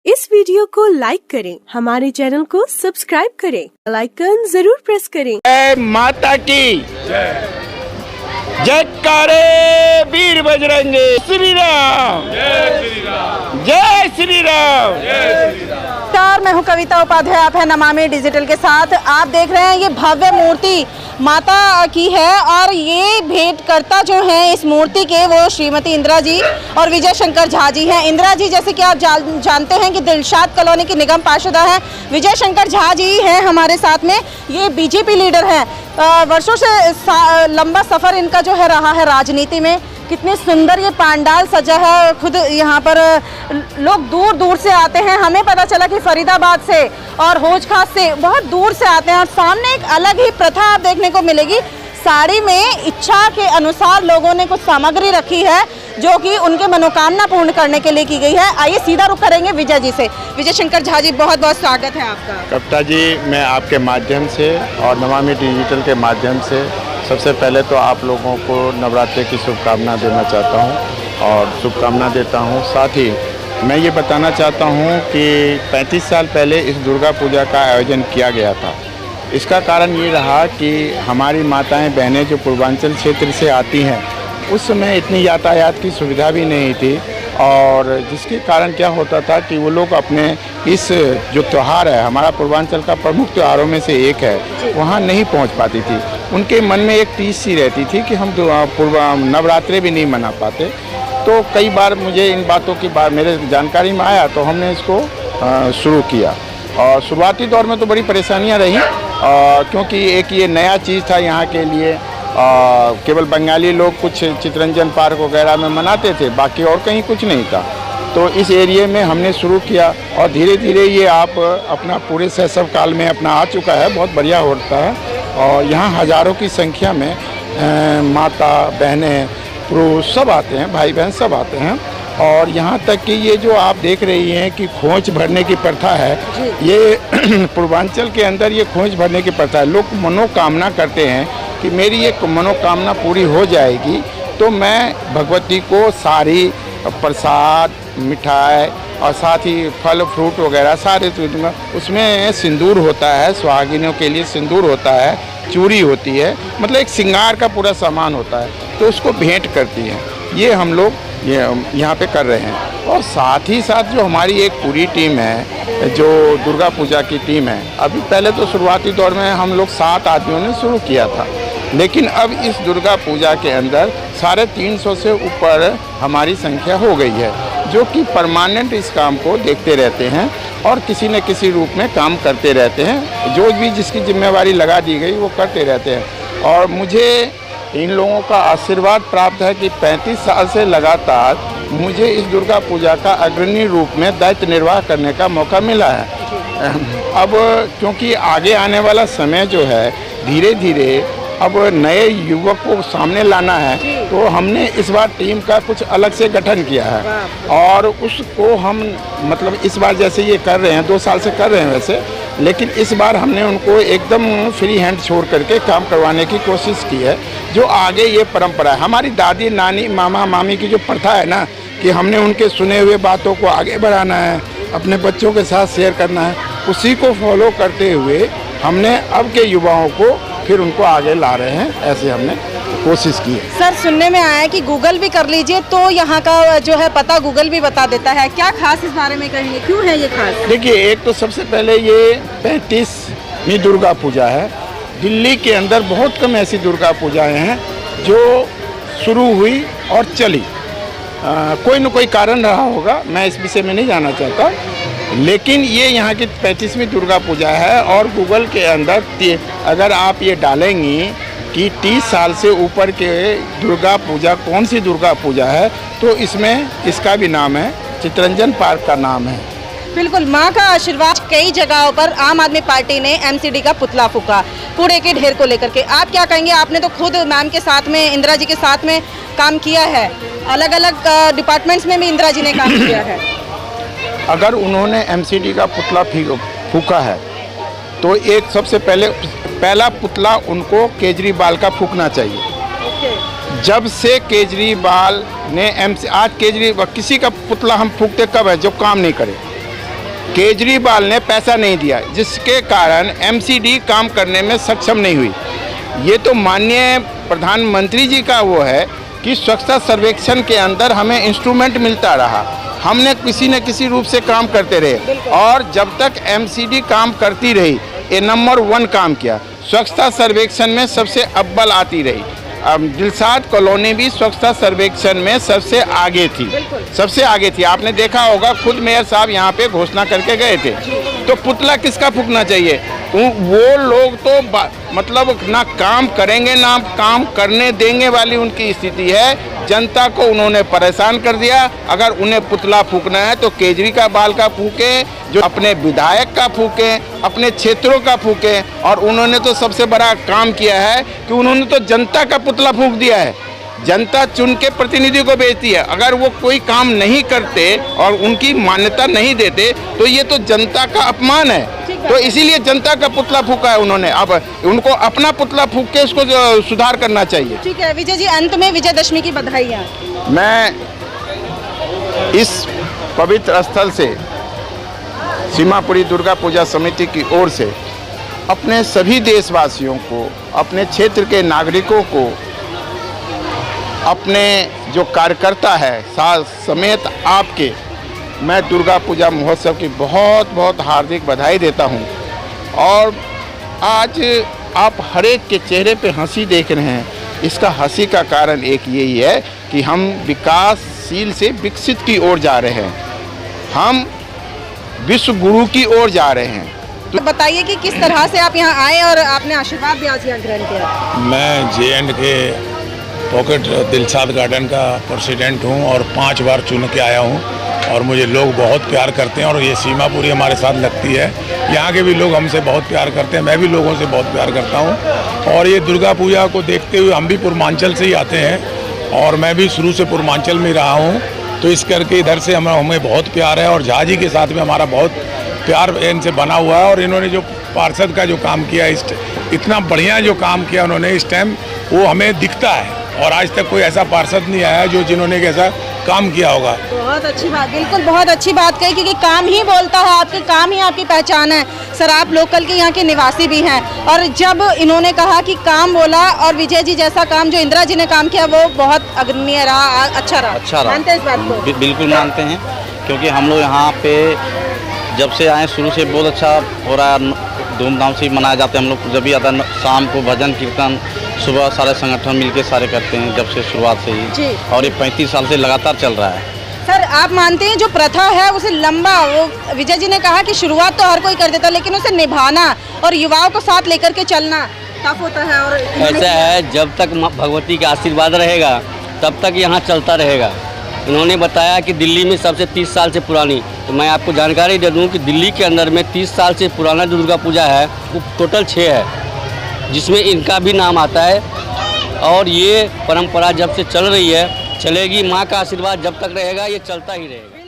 इस वीडियो को लाइक करें, हमारे चैनल को सब्सक्राइब करें, बेल आइकन जरूर प्रेस करें। जय माता की जयकारे वीर बजरंगी, श्री राम जय श्री राम, जय श्री राम जय श्री राम। नमस्कार, मैं हूं कविता उपाध्याय, आप है नमामि डिजिटल के साथ। आप देख रहे हैं ये भव्य मूर्ति माता की है और ये भेंटकर्ता जो हैं इस मूर्ति के वो श्रीमती इंदिरा जी और विजय शंकर झा जी हैं। इंदिरा जी जैसे कि आप जानते हैं कि दिलशाद कॉलोनी की निगम पार्षदा हैं। विजय शंकर झा जी हैं हमारे साथ में, ये बीजेपी लीडर हैं। वर्षों से लंबा सफ़र इनका जो है रहा है राजनीति में। कितने सुंदर ये पंडाल सजा है, खुद यहाँ पर लोग दूर दूर से आते हैं। हमें पता चला कि फरीदाबाद से और हौज खास से बहुत दूर से आते हैं और सामने एक अलग ही प्रथा आप देखने को मिलेगी। साड़ी में इच्छा के अनुसार लोगों ने कुछ सामग्री रखी है जो कि उनके मनोकामना पूर्ण करने के लिए की गई है। आइए सीधा रुख करेंगे विजय जी से। विजय शंकर झा जी, बहुत बहुत स्वागत है आपका। कविता जी, मैं आपके माध्यम से और नमामि डिजिटल के माध्यम से सबसे पहले तो आप लोगों को नवरात्रि की शुभकामना देना चाहता हूं और शुभकामना देता हूं। साथ ही मैं ये बताना चाहता हूं कि 35 साल पहले इस दुर्गा पूजा का आयोजन किया गया था। इसका कारण ये रहा कि हमारी माताएं बहनें जो पूर्वांचल क्षेत्र से आती हैं, उस समय इतनी यातायात की सुविधा भी नहीं थी और जिसके कारण क्या होता था कि वो लोग अपने इस जो त्यौहार है, हमारा पूर्वांचल का प्रमुख त्योहारों में से एक है, वहाँ नहीं पहुँच पाती थी। उनके मन में एक टीस सी रहती थी कि हम नवरात्रि भी नहीं मना पाते। तो कई बार मुझे इन बातों की बात मेरे जानकारी में आया तो हमने इसको शुरू किया और शुरुआती दौर में तो बड़ी परेशानियाँ रहीं क्योंकि एक ये नया चीज़ था यहाँ के लिए। केवल बंगाली लोग कुछ चितरंजन पार्क वगैरह में मनाते थे, बाकी और कहीं कुछ नहीं था। तो इस एरिए में हमने शुरू किया और धीरे धीरे ये आप अपना पूरे शैशव काल में अपना आ चुका है। बहुत बढ़िया होता है और यहाँ हज़ारों की संख्या में माता बहनें पुरुष सब आते हैं, भाई बहन सब आते हैं। और यहाँ तक कि ये जो आप देख रही हैं कि खोज भरने की प्रथा है, ये पूर्वांचल के अंदर ये खोज भरने की प्रथा है। लोग मनोकामना करते हैं कि मेरी ये मनोकामना पूरी हो जाएगी तो मैं भगवती को सारी प्रसाद, मिठाई और साथ ही फल फ्रूट वगैरह सारे दूंगा। उसमें सिंदूर होता है, सुहागिनों के लिए सिंदूर होता है, चूड़ी होती है, मतलब एक श्रृंगार का पूरा सामान होता है, तो उसको भेंट करती हैं। ये हम लोग यहाँ पे कर रहे हैं। और साथ ही साथ जो हमारी एक पूरी टीम है, जो दुर्गा पूजा की टीम है, अभी पहले तो शुरुआती दौर में हम लोग 7 आदमियों ने शुरू किया था, लेकिन अब इस दुर्गा पूजा के अंदर 350 से ऊपर हमारी संख्या हो गई है, जो कि परमानेंट इस काम को देखते रहते हैं और किसी न किसी रूप में काम करते रहते हैं। जो भी जिसकी जिम्मेवारी लगा दी गई वो करते रहते हैं। और मुझे इन लोगों का आशीर्वाद प्राप्त है कि 35 साल से लगातार मुझे इस दुर्गा पूजा का अग्रणी रूप में दायित्व निर्वाह करने का मौका मिला है। अब क्योंकि आगे आने वाला समय जो है धीरे धीरे अब नए युवक को सामने लाना है, तो हमने इस बार टीम का कुछ अलग से गठन किया है और उसको हम मतलब इस बार जैसे ये कर रहे हैं, 2 साल से कर रहे हैं वैसे, लेकिन इस बार हमने उनको एकदम फ्री हैंड छोड़ करके काम करवाने की कोशिश की है। जो आगे ये परंपरा है, हमारी दादी नानी मामा मामी की जो प्रथा है ना, कि हमने उनके सुने हुए बातों को आगे बढ़ाना है, अपने बच्चों के साथ शेयर करना है, उसी को फॉलो करते हुए हमने अब के युवाओं को फिर उनको आगे ला रहे हैं। ऐसे हमने कोशिश की है। सर, सुनने में आया है कि गूगल भी कर लीजिए तो यहाँ का जो है पता गूगल भी बता देता है। क्या खास इस बारे में कहेंगे, क्यों है ये खास? देखिए, एक तो सबसे पहले ये 35वीं दुर्गा पूजा है। दिल्ली के अंदर बहुत कम ऐसी दुर्गा पूजाएं हैं जो शुरू हुई और चली। कोई न कोई कारण रहा होगा, मैं इस विषय में नहीं जाना चाहता, लेकिन ये यहाँ की 35वीं दुर्गा पूजा है। और गूगल के अंदर अगर आप ये डालेंगी कि 30 साल से ऊपर के दुर्गा पूजा कौन सी दुर्गा पूजा है, तो इसमें इसका भी नाम है, चितरंजन पार्क का नाम है। बिल्कुल, माँ का आशीर्वाद। कई जगहों पर आम आदमी पार्टी ने एमसीडी का पुतला फूका कूड़े के ढेर को लेकर के। आप क्या कहेंगे? आपने तो खुद मैम के साथ में, इंदिरा जी के साथ में काम किया है, अलग अलग डिपार्टमेंट्स में भी इंदिरा जी ने काम किया है। अगर उन्होंने एमसीडी का पुतला फूका है तो एक सबसे पहला पुतला उनको केजरीवाल का फूकना चाहिए। जब से केजरीवाल ने आज केजरीवाल किसी का पुतला हम फूकते कब है? जो काम नहीं करे। केजरीवाल ने पैसा नहीं दिया, जिसके कारण एमसीडी काम करने में सक्षम नहीं हुई। ये तो माननीय प्रधानमंत्री जी का वो है कि स्वच्छता सर्वेक्षण के अंदर हमें इंस्ट्रूमेंट मिलता रहा, हमने किसी न किसी रूप से काम करते रहे और जब तक एमसीडी काम करती रही, ये नंबर 1 काम किया। स्वच्छता सर्वेक्षण में सबसे अव्वल आती रही। दिलसाद कॉलोनी भी स्वच्छता सर्वेक्षण में सबसे आगे थी। आपने देखा होगा, खुद मेयर साहब यहाँ पे घोषणा करके गए थे। तो पुतला किसका फूकना चाहिए? वो लोग तो मतलब ना काम करेंगे ना काम करने देंगे वाली उनकी स्थिति है। जनता को उन्होंने परेशान कर दिया। अगर उन्हें पुतला फूकना है तो केजरीवाल का फूके, जो अपने विधायक का फूके, अपने क्षेत्रों का फूके। और उन्होंने तो सबसे बड़ा काम किया है कि उन्होंने तो जनता का पुतला फूक दिया है। जनता चुन के प्रतिनिधि को भेजती है, अगर वो कोई काम नहीं करते और उनकी मान्यता नहीं देते तो ये तो जनता का अपमान है। तो इसीलिए जनता का पुतला फूका है उन्होंने। अब उनको अपना पुतला फूक के उसको सुधार करना चाहिए। ठीक है विजय जी, अंत में विजयदशमी की बधाइयाँ। मैं इस पवित्र स्थल से सीमापुरी दुर्गा पूजा समिति की ओर से अपने सभी देशवासियों को, अपने क्षेत्र के नागरिकों को, अपने जो कार्यकर्ता है साथ समेत आपके, मैं दुर्गा पूजा महोत्सव की बहुत बहुत हार्दिक बधाई देता हूं। और आज आप हर एक के चेहरे पे हंसी देख रहे हैं। इसका हंसी का कारण एक यही है कि हम विकासशील से विकसित की ओर जा रहे हैं, हम विश्व गुरु की ओर जा रहे हैं। तो बताइए कि किस तरह से आप यहाँ आए और आपने आशीर्वाद भी आज यहाँ ग्रहण किया। मैं JNK पॉकेट दिलसाद गार्डन का प्रेसिडेंट हूँ और 5 बार चुन के आया हूँ और मुझे लोग बहुत प्यार करते हैं और ये सीमापुरी हमारे साथ लगती है। यहाँ के भी लोग हमसे बहुत प्यार करते हैं, मैं भी लोगों से बहुत प्यार करता हूँ। और ये दुर्गा पूजा को देखते हुए हम भी पूर्वांचल से ही आते हैं और मैं भी शुरू से पूर्वांचल में रहा हूँ, तो इस करके इधर से हमें बहुत प्यार है। और झा जी के साथ में हमारा बहुत प्यार इनसे बना हुआ है। और इन्होंने जो पार्षद का जो काम किया, इतना बढ़िया जो काम किया उन्होंने इस टाइम, वो हमें दिखता है। और आज तक कोई ऐसा पार्षद नहीं आया जिन्होंने ऐसा काम किया होगा। बहुत अच्छी बात, बिल्कुल बहुत अच्छी बात कही, क्योंकि काम ही बोलता है, आपके काम ही आपकी पहचान है। सर आप लोकल के यहाँ के निवासी भी हैं और जब इन्होंने कहा कि काम बोला और विजय जी जैसा काम जो इंदिरा जी ने काम किया वो बहुत अग्रणीय रहा, अच्छा रहा। मानते हैं इस बात को? बिल्कुल मानते हैं, क्योंकि हम लोग यहाँ पे जब से आए शुरू से बहुत अच्छा हो रहा है, धूमधाम से मनाया जाते हैं। हम लोग जब भी आता है शाम को भजन कीर्तन, सुबह सारे संगठन मिलके सारे करते हैं जब से शुरुआत से ही, और ये 35 साल से लगातार चल रहा है। सर आप मानते हैं जो प्रथा है उसे लंबा, वो विजय जी ने कहा कि शुरुआत तो हर कोई कर देता, लेकिन उसे निभाना और युवाओं को साथ लेकर के चलना टफ होता है। और ऐसा है, जब तक भगवती का आशीर्वाद रहेगा तब तक यहाँ चलता रहेगा। उन्होंने बताया कि दिल्ली में सबसे 30 साल से पुरानी, तो मैं आपको जानकारी दे दूं कि दिल्ली के अंदर में 30 साल से पुराना दुर्गा पूजा है वो टोटल 6 है, जिसमें इनका भी नाम आता है। और ये परंपरा जब से चल रही है, चलेगी। माँ का आशीर्वाद जब तक रहेगा ये चलता ही रहेगा।